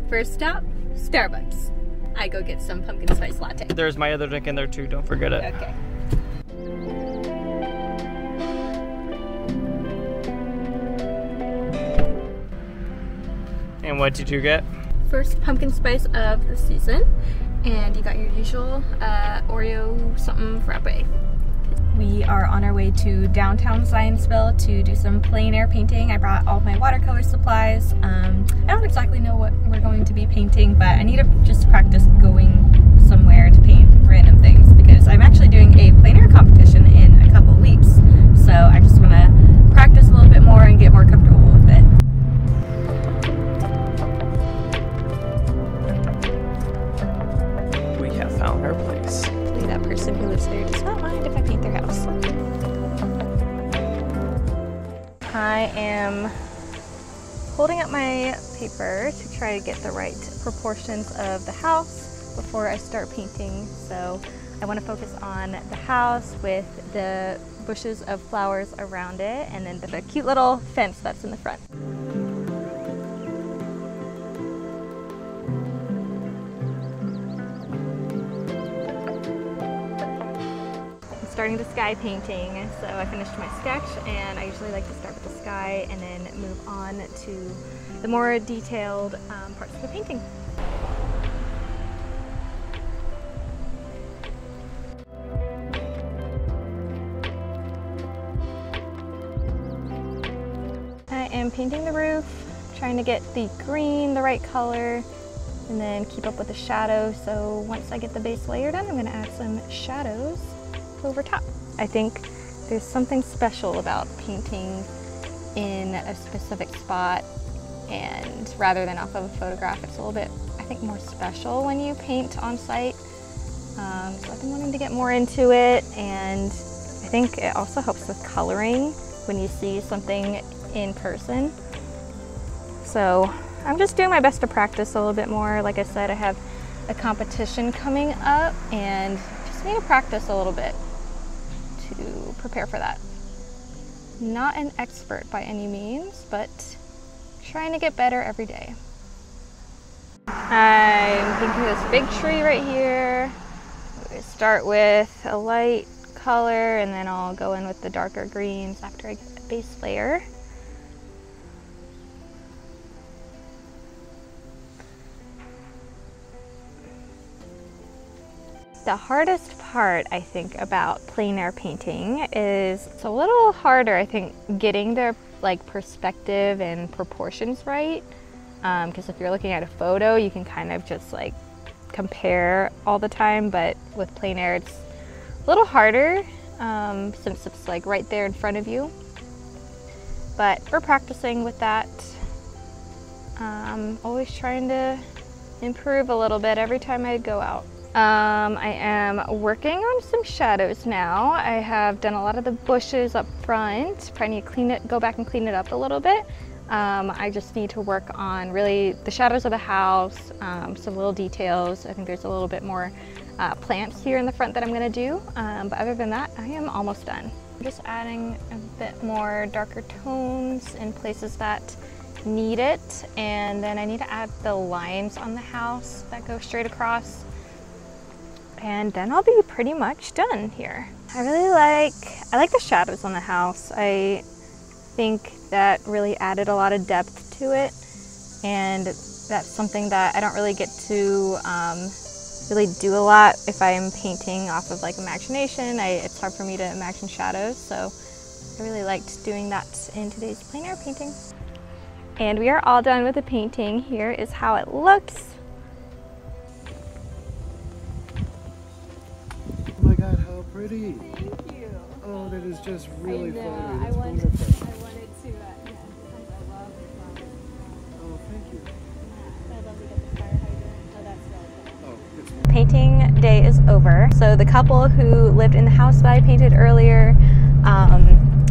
First stop, Starbucks. I go get some pumpkin spice latte. There's my other drink in there too, don't forget it. Okay. And what did you get? First pumpkin spice of the season, and you got your usual Oreo something frappe. We are on our way to downtown Zionsville to do some plein air painting. I brought all my watercolor supplies. I don't exactly know what we're going to be painting, but I need to just practice going somewhere to paint random things because I'm actually doing a plein air competition in a couple weeks. So I just want to practice a little bit more and get more comfortable with it. We have found our place. Hopefully that person who lives there does not mind if I paint their house. I am holding up my paper to try to get the right proportions of the house before I start painting. So I want to focus on the house with the bushes of flowers around it and then the cute little fence that's in the front. Starting the sky painting. So I finished my sketch and I usually like to start with the sky and then move on to the more detailed parts of the painting. I am painting the roof, trying to get the green the right color and then keep up with the shadows. So once I get the base layer done, I'm going to add some shadows over top. I think there's something special about painting in a specific spot, and rather than off of a photograph, it's a little bit, I think, more special when you paint on site. So I've been wanting to get more into it, and I think it also helps with coloring when you see something in person. So I'm just doing my best to practice a little bit more. Like I said, I have a competition coming up and just need to practice a little bit to prepare for that. Not an expert by any means, but trying to get better every day. I'm painting this big tree right here. We start with a light color and then I'll go in with the darker greens after I get the base layer. The hardest part, I think, about plein air painting is it's a little harder, I think, getting the perspective and proportions right. Because if you're looking at a photo, you can kind of just compare all the time, but with plein air, it's a little harder since it's right there in front of you. But we're practicing with that. Always trying to improve a little bit every time I go out. I am working on some shadows now. I have done a lot of the bushes up front. Probably need to go back and clean it up a little bit. I just need to work on really the shadows of the house, some little details. I think there's a little bit more plants here in the front that I'm going to do. But other than that, I am almost done. I'm just adding a bit more darker tones in places that need it. And then I need to add the lines on the house that go straight across. And then I'll be pretty much done here. I like the shadows on the house. I think that really added a lot of depth to it, and that's something that I don't really get to really do a lot if I'm painting off of imagination. It's hard for me to imagine shadows, so I really liked doing that in today's plein air painting. And we are all done with the painting. Here is how it looks. Pretty. Thank you. Oh, that is just really funny. I That's wanted wonderful. to, yeah, I love flowers. Oh, thank you. Yeah, I'd love to get the fire hydrant. Oh, that's really cool. Oh, it's Painting day is over. So the couple who lived in the house that I painted earlier,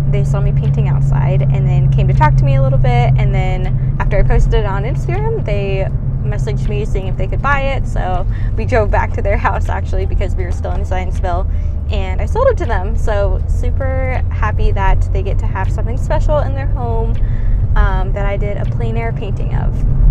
they saw me painting outside and then came to talk to me a little bit. And then after I posted it on Instagram, they messaged me seeing if they could buy it. So we drove back to their house actually because we were still in Zionsville, and I sold it to them. So super happy that they get to have something special in their home that I did a plein air painting of.